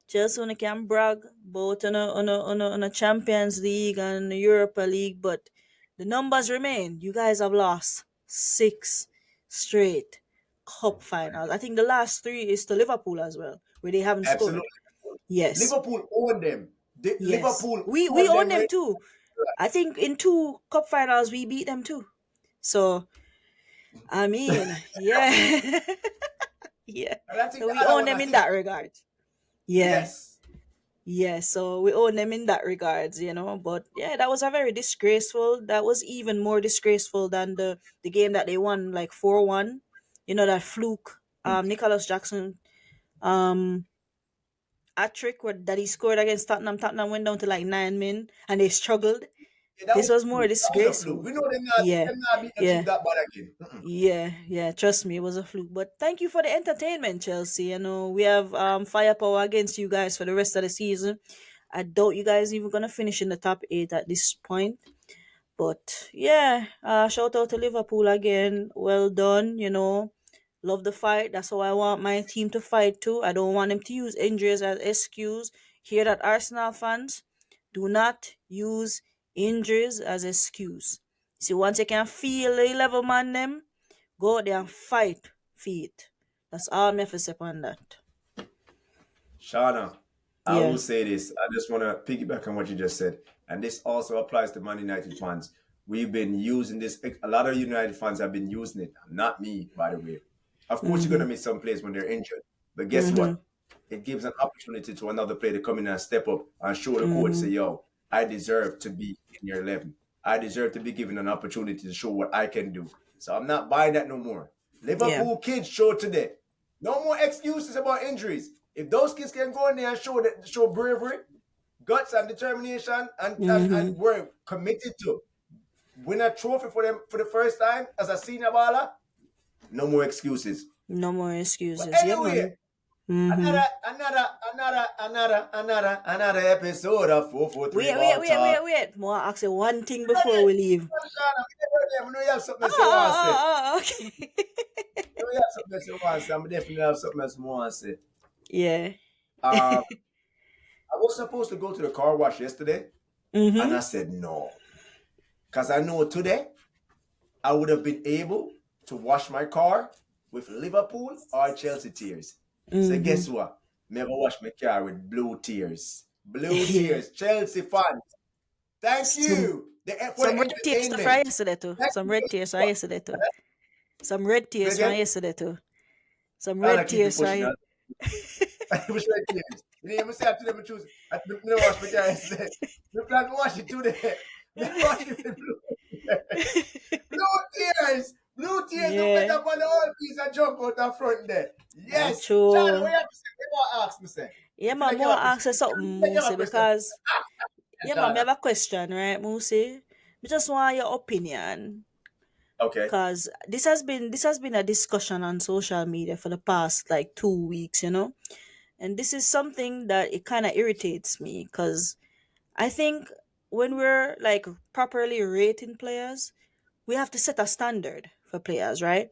Chelsea only can brag both on a Champions League and the Europa League, but the numbers remain. You guys have lost six straight cup finals. I think the last three is to Liverpool as well, where they haven't Absolutely. scored. Yes, Liverpool owned them. yes. Liverpool We owned own them. them too. I think in two cup finals we beat them too. So I mean, yeah, yeah. And I think So the we other own one, them I in think, that regard. Yeah, yes. yeah. So we own them in that regards. But yeah, that was a very disgraceful. That was even more disgraceful than the game that they won like 4-1. That fluke. Nicholas Jackson um a trick that he scored against Tottenham. Tottenham went down to like 9 men and they struggled. Yeah, that This was was a more fluke. That was a fluke. disgraceful. We know Yeah, them not beat the team yeah. that bad again. Yeah, yeah, trust me, it was a fluke. But thank you for the entertainment, Chelsea. We have firepower against you guys for the rest of the season. I doubt you guys even gonna finish in the top eight at this point. But yeah, shout out to Liverpool again. Well done. Love the fight. That's how I want my team to fight too. I don't want them to use injuries as excuse. Hear that, Arsenal fans? Do not use injuries as excuse. See, once you can feel the 11 man them, go out there and fight for it. That's all me have to say on that. Shauna, I Yeah. will say this. I just want to piggyback on what you just said. And this also applies to Man United fans. We've been using this. A lot of United fans have been using it. Not me, by the way. Of course, you're going to Mm-hmm. miss some players when they're injured. But guess Mm-hmm. what? It gives an opportunity to another player to come in and step up and show the coach, say, Mm-hmm. yo, I deserve to be in your 11. I deserve to be given an opportunity to show what I can do. So I'm not buying that no more. Yeah. Liverpool kids showed today. No more excuses about injuries. If those kids can go in there and show bravery, guts, and determination, and Mm-hmm. we're committed to win a trophy for them for the first time as a senior baller, no more excuses. No more But excuses. Yeah, anyway, man. Mm-hmm. another episode of 443 Wait, wait, Ball wait, wait, Talk. wait. More ask you one thing Ready? before we leave. I know you have something Oh, else you want to say. oh, oh, oh, okay. I know you have something else you want to say. I'm definitely have something else you want to say. Yeah. Um, I was supposed to go to the car wash yesterday, and Mm-hmm. I said no. Because I know today I would have been able to wash my car with Liverpool or Chelsea tears. So Mm-hmm. guess what? Never wash my car with blue tears. Blue tears. Chelsea fans, thank some you for some the red tears from entertainment. yesterday too. Thank Some you red for tears from what? yesterday too. Some red Say tears from again? yesterday too. Some I'll red keep it tears pushing from. on. I wish I tears. You didn't even say after them choose. I didn't wash my car yesterday. We plan to wash it today. Me wash it with blue tears. Blue tears! Blue tears look better Yeah. on the whole piece and jump out the front there. Yes! Charlie, what True. you have to say? What you want to ask me, say? Yeah, I feel man, like you more have a question. ask you something, Like you have a Moosey, question. because yeah, man, I Shana. have a question, right, Moosey? I just want your opinion. Okay. Cause this has been a discussion on social media for the past like 2 weeks. And this is something that it kind of irritates me because I think when we're like properly rating players, we have to set a standard for players, right?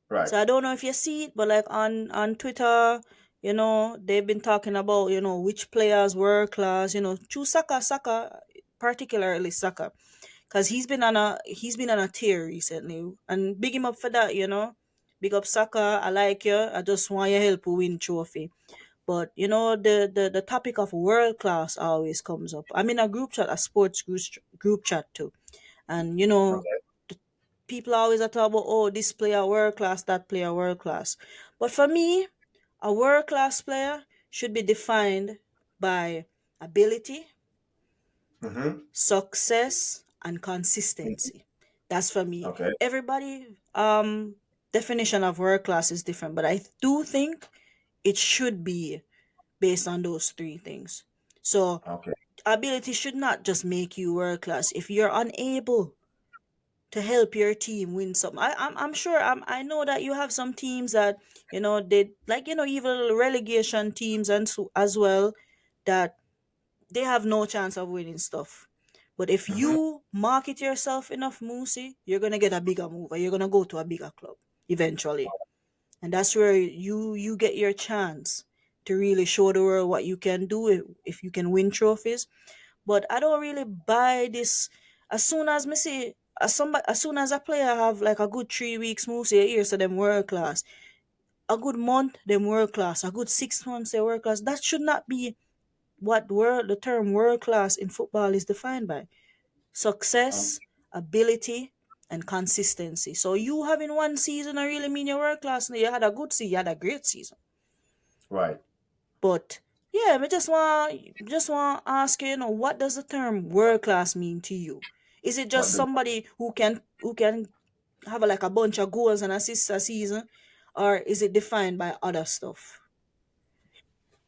Right. So I don't know if you see it, but like on Twitter, they've been talking about, which players were class, choose Saka, particularly Saka, because he's been on a tear recently, and big him up for that. Big up Saka, I like you. I just want your help to win trophy. But the topic of world class always comes up. I'm in a group chat, a sports group chat too, and Okay. people always are talking about, oh, this player world class, that player world class. But for me, a world class player should be defined by ability, Mm-hmm. success, and consistency. That's for me. Okay. Everybody definition of world class is different, but I do think it should be based on those three things. So Okay. ability should not just make you world class. If you're unable to help your team win something, I'm sure, I know that you have some teams that they like, even relegation teams and so, as well, that they have no chance of winning stuff. But if Mm-hmm. you market yourself enough, Moosey, you're gonna get a bigger move, or you're gonna go to a bigger club eventually, and that's where you get your chance to really show the world what you can do, if you can win trophies. But I don't really buy this. As soon as me see, as soon as a player have like a good 3 weeks, Moosey, a year, so them world class. A good month, them world class. A good 6 months, they world class. That should not be what the term world class in football is defined by. Um, Success, ability, and consistency. So you having one season, I really mean you're world class. No, you had a good season, you had a great season. right. But yeah, I just want to ask you, what does the term world class mean to you? Is it What just the somebody who can have like a bunch of goals and assists a season, or is it defined by other stuff?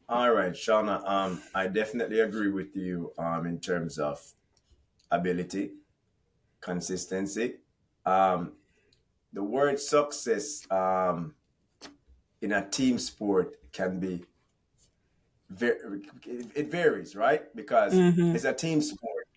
All right, Shauna. I definitely agree with you in terms of ability, consistency. Um, the word success in a team sport can be it varies, right? Because Mm-hmm. it's a team sport,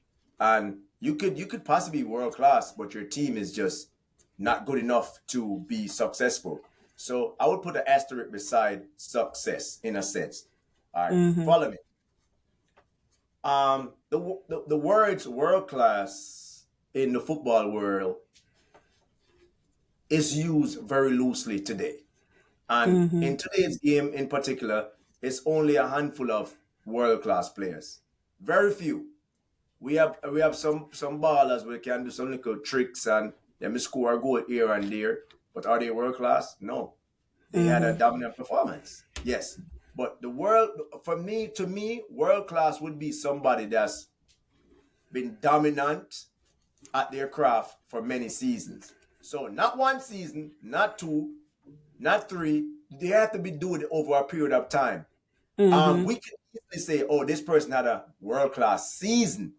and you could possibly be world class, but your team is just not good enough to be successful. So I would put an asterisk beside success in a sense. All right, Mm-hmm. follow me. The words world class in the football world is used very loosely today. And Mm-hmm. in today's game in particular, it's only a handful of world class players. Very few. We have some ballers who can do some little tricks and them score a goal here and there. But are they world class? No. They had a Mm-hmm. dominant performance. Yes. But the world for me to me, world class would be somebody that's been dominant at their craft for many seasons. So not one season, not two, not three. They have to be doing it over a period of time. Mm-hmm. We can easily say, oh, this person had a world class season,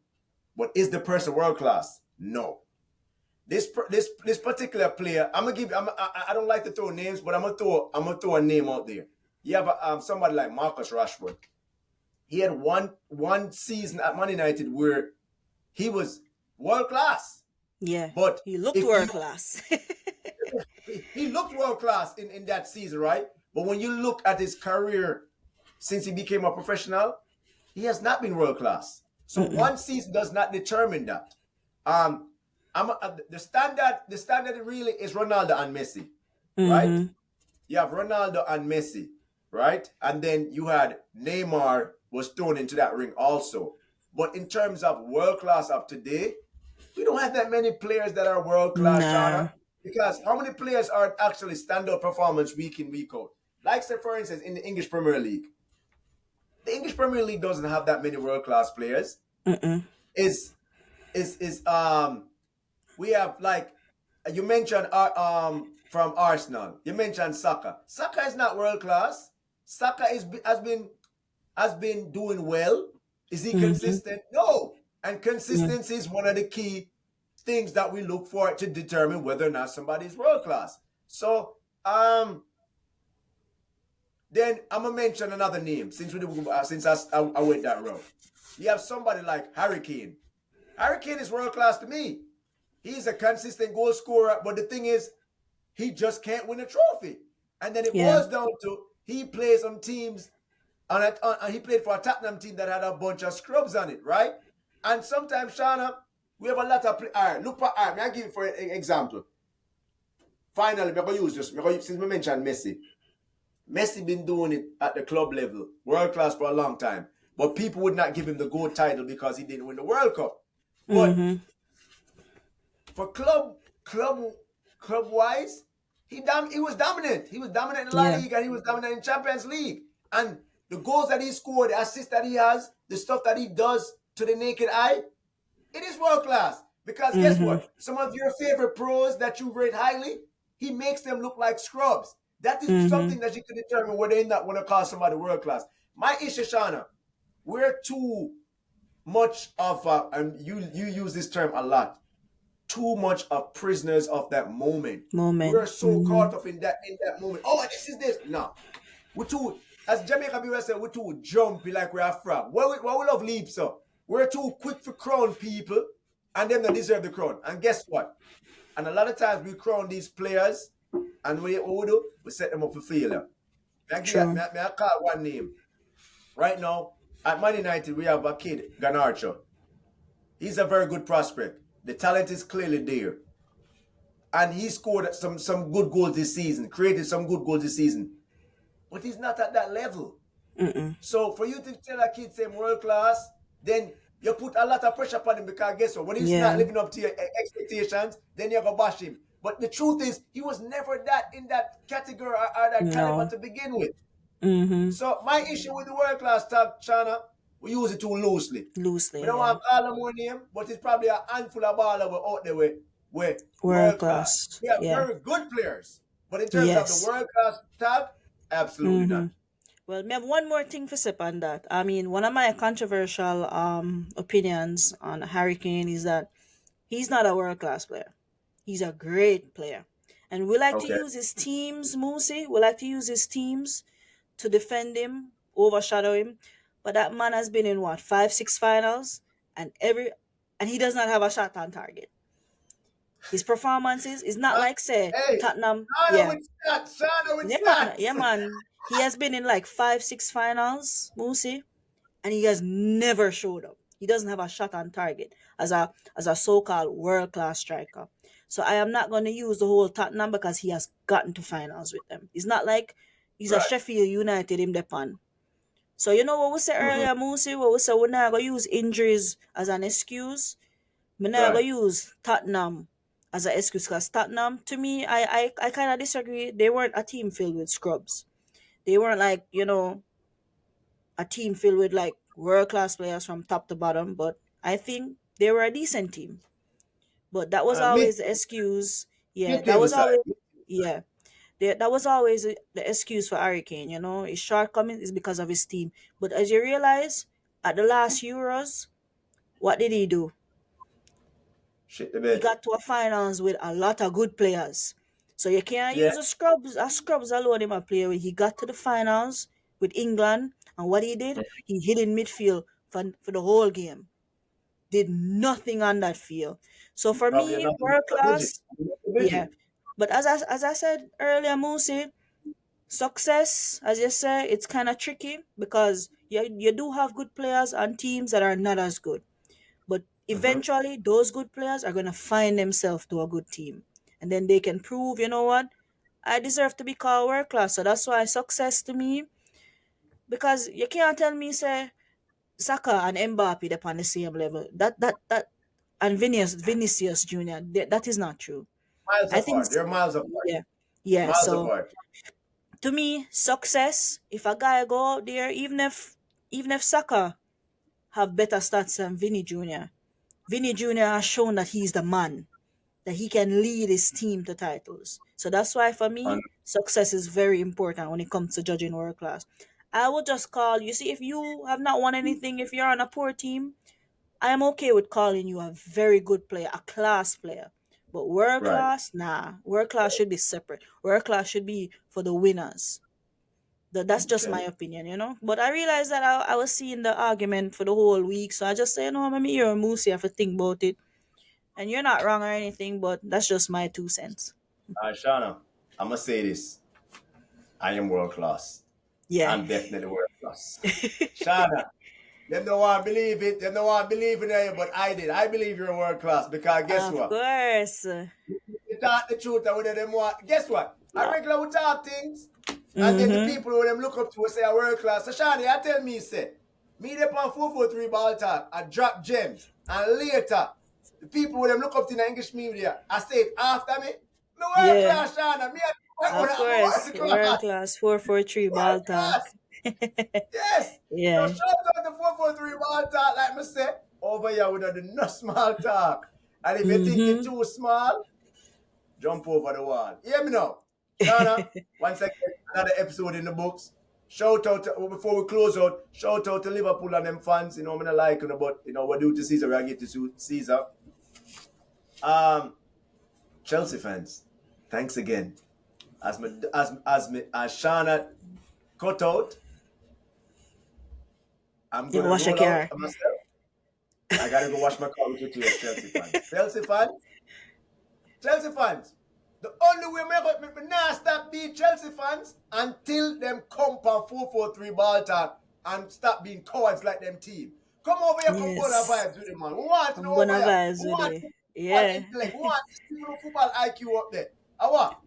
but is the person world class? No. This particular player, I'm gonna give. I don't like to throw names, but I'm gonna throw a name out there. You have somebody like Marcus Rashford. He had one season at Man United where he was world class. Yeah, But he looked if you world class. he looked world class in that season, right? But when you look at his career since he became a professional, he has not been world class. So Mm-mm. one season does not determine that. Um, the standard really is Ronaldo and Messi, right? Mm-hmm. You have Ronaldo and Messi, right? And then you had Neymar was thrown into that ring also. But in terms of world class of today, we don't have that many players that are world class, Nah. Shauna. Because how many players are actually standout performance week in, week out? Like, say, for instance, in the English Premier League. The English Premier League doesn't have that many world class players. Mm-mm. Is is We have, like, you mentioned from Arsenal. You mentioned Saka. Saka is not world class. Saka has been doing well. Is he Mm-hmm. consistent? No. And Yeah. consistency is one of the key things that we look for to determine whether or not somebody is world class. So then I'm gonna mention another name since I went that route. You have somebody like Harry Kane. Harry Kane is world class to me. He's a consistent goal scorer, but the thing is, he just can't win a trophy. And then it Yeah. boils down to he plays on teams and he played for a Tottenham team that had a bunch of scrubs on it, right? And sometimes, Shauna, we have a lot of all right, look for all right, may I give you for an example. Finally, I'm gonna use this. Since we mentioned Messi. Messi been doing it at the club level, world class for a long time. But people would not give him the gold title because he didn't win the World Cup. But Mm-hmm. for club wise, he was dominant. He was dominant in La Yeah. Liga and he was dominant in Champions League. And the goals that he scored, the assists that he has, the stuff that he does to the naked eye, it is world class. Because guess Mm-hmm. what? Some of your favorite pros that you rate highly, he makes them look like scrubs. That is Mm-hmm. something that you can determine whether or not want to call somebody world class. My issue, Shauna, we're too much of and you use this term a lot, too much of prisoners of that moment. We're Moment. so Mm-hmm. caught up in that moment. Oh, this is this. No. We're too, as Jamaica people say, we're too jumpy like we're a frog. What we love leaps up. We're too quick for crown people and them that deserve the crown. And guess what? And a lot of times we crown these players and what we do? We set them up for failure. True. May I call one name? Right now, at Man United, we have a kid, Garnacho. He's a very good prospect. The talent is clearly there. And he scored some good goals this season, created some good goals this season. But he's not at that level. Mm-mm. So for you to tell a kid say world class, then you put a lot of pressure upon him because guess what? When he's not Yeah. living up to your expectations, then you're gonna bash him. But the truth is, he was never that in that category or that caliber No. to begin with. Mm-hmm. So my issue with the world class tag, China, we use it too loosely. We Loosely, don't yeah. want to call them one name, but it's probably a handful of ballers out there with World world class. class. We have Yeah. very good players, but in terms of the Yes. world class tag, absolutely Mm-hmm. not. Well, me have one more thing for sip on that. I mean, one of my controversial opinions on Harry Kane is that he's not a world class player. He's a great player. And we like to Okay. use his teams, Moosey. We like to use his teams to defend him, overshadow him. But that man has been in what, 5, 6 finals, and he does not have a shot on target. His performances is not Uh, like say hey, Tottenham. Shana Yeah, with stats. Shana with yeah, man, stats. yeah, man. He has been in like 5, 6 finals, Moosey, and he has never showed up. He doesn't have a shot on target as a so-called world-class striker. So I am not going to use the whole Tottenham because he has gotten to finals with them. It's not like he's a Right. Sheffield United in Japan. So you know what we said Mm-hmm. earlier, Moosey, what we said we're not gonna use injuries as an excuse. We're not Right. gonna use Tottenham as an excuse because Tottenham, to me, I kind of disagree. They weren't a team filled with scrubs. They weren't like, a team filled with like world class players from top to bottom, but I think they were a decent team. But that was Mid always the excuse. Yeah, mid that table was side. always yeah. That was always the excuse for Hurricane, his shortcoming is because of his team. But as you realize, at the last Euros, what did he do? Shit the He bed. got to a finals with a lot of good players. So you can't Yeah. use a scrubs alone him a player with. He got to the finals with England, and what he did, he hid in midfield for the whole game. Did nothing on that field. So for Probably me, enough to make world a budget. class, yeah. Budget. But as I said earlier, Moosey, success, as you say, it's kind of tricky because you do have good players on teams that are not as good. But Mm-hmm. eventually, those good players are going to find themselves to a good team. And then they can prove, you know what? I deserve to be called world class. So that's why success to me, because you can't tell me, say, Saka and Mbappe, they're on the same level. And Vinicius Jr., that is not true. Miles I think, apart. They're miles apart. yeah. Yeah. Miles So apart. to me, success, if a guy go out there, even if Saka have better stats than Vinny Jr., Vinny Jr. has shown that he's the man, that he can lead his team to titles. So that's why for And me, success is very important when it comes to judging world class. I would just call you see if you have not won anything, if you're on a poor team, I am okay with calling you a very good player, a class player. But world right. class, nah. World class should be separate. World class should be for the winners. That's just my Okay. opinion. But I realized that I was seeing the argument for the whole week, so I just say, no, let me hear Moosey have to think about it. And you're not wrong or anything, but that's just my 2 cents. Shana, I'm gonna say this. I am world class. Yeah. I'm definitely world class. Shana, them don't want to believe it. Them don't want to believe in you, but I did. I believe you're world class because guess Of what? course. You talk the truth and whether them want. Guess what? I regular we talk things, and then the Mm-hmm. people who them look up to will say are world class. So Shani, I tell me, say, me up on 443 ball talk, I drop gems, and later the people who them look up to in the English media, I say it after me. No world Yeah. class, Shana. Me, I'm Of course. world World class. class 443 World ball talk. class. Yes. So Yeah. shout out the 443 ball talk, like me say, over here with the no small talk. And if you think you're Mm-hmm. too small, jump over the wall. Hear me now. Shauna, once again, another episode in the books. Shout out to, before we close out, shout out to Liverpool and them fans. You know, I'm not like you know, but you know, what do to Caesar, I get to Caesar. Um, Chelsea fans, thanks again. As Shauna cut out, I'm You gonna wash your roll out car. myself. I gotta go wash my car with your tears, Chelsea fans. Chelsea fans. The only way me not stop being Chelsea fans until them come on 443 ball talk and stop being cowards like them team. Come over here, come bona Yes. vibes with them, man. We want to I'm know over gonna here. vibes We with want it. football Yeah. intellect. We want this people football IQ up there. I want.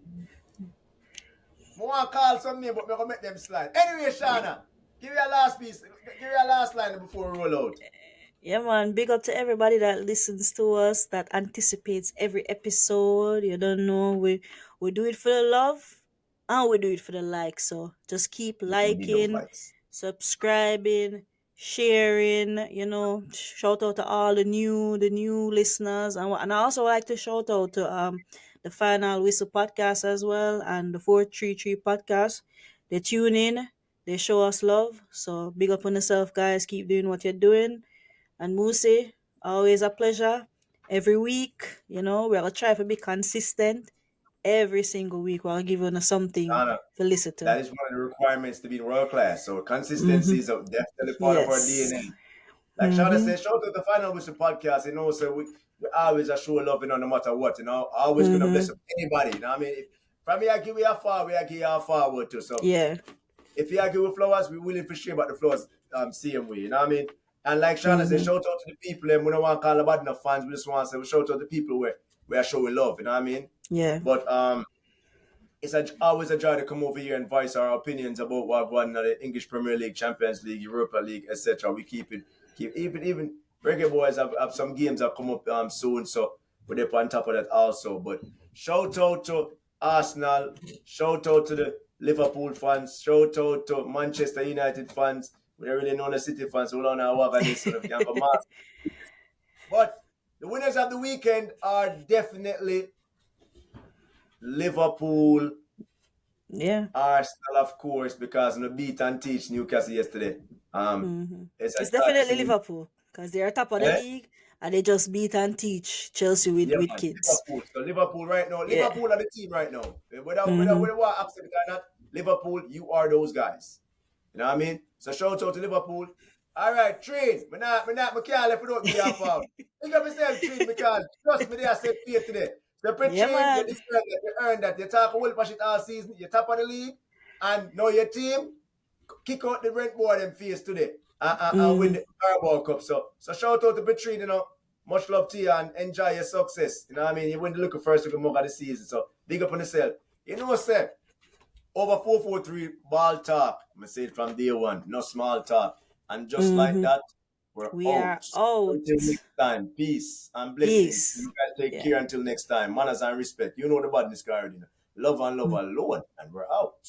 I want to call some name, but I'm going to make them slide. Anyway, Shana, give me a last piece. Give me a last line before we roll out. Yeah, man. Big up to everybody that listens to us, that anticipates every episode. You don't know, we do it for the love and we do it for the like. So just keep We need those liking, likes. subscribing, sharing. Shout out to all the new listeners, and I also like to shout out to the Final Whistle podcast as well and the 433 podcast. They tune in, they show us love. So big up on yourself, guys. Keep doing what you're doing. And Musi, always a pleasure. Every week, we're gonna try to be consistent. Every single week, we'll give you something Shana, to listen to. that is one of the requirements to be world class. So Mm-hmm. consistency is definitely part of our Yes. DNA. Like Shana Mm-hmm. said, shout out the Final Whistle podcast. So we always are show love, no matter what. Always gonna bless Mm-hmm. up anybody. You know what I mean? From here, I give you a far, we I give you a forward too. So Yeah. if you give with flowers, we willing to share about the flowers same way. You know what I mean? And like Shana said, Mm-hmm. shout out to the people, and we don't want to call about enough fans. We just want to say we shout out to the people where we are showing love. You know what I mean? Yeah. But it's always a joy to come over here and voice our opinions about what going on in the English Premier League, Champions League, Europa League, etc. We keep even Reggae Boys have some games that come up soon, so we're up on top of that also. But shout out to Arsenal, shout out to the Liverpool fans, shout out to Manchester United fans. We don't really know the City fans, so we don't know how this sort of young mass. But the winners of the weekend are definitely Liverpool, Yeah. Arsenal, of course, because we beat and teach Newcastle yesterday. Mm-hmm. It's a It's joy to definitely see. Liverpool because they're top of the Eh? league and they just beat and teach Chelsea with, Yeah, with man. kids. Liverpool. So Liverpool right now. Yeah. Liverpool are the team right now. Mm-hmm. Whether what upset or not, Liverpool, you are those guys. You know what I mean? So shout out to Liverpool. All right, train. Me can't let don't be off out. Think of yourself, train, because trust me, they are set faith today. So pre Yeah, train, you man. deserve that, you earn that. You talk a whole shit all season, you're top of the league, and now your team kick out the rent board and face today and win Mm-hmm. the Carabao Cup. So shout out to Betreen, much love to you and enjoy your success. You know what I mean? You win the look first to come over the season. So big up on yourself. Sir, over 443 ball talk. I'm say it from day one. No small talk. And just like Mm-hmm. that, we're We are out. out. Until next time. Peace and blessings. You Peace. guys take Yeah. care until next time. Manners and respect. You know the badness already. Love and love Mm. alone. And we're out.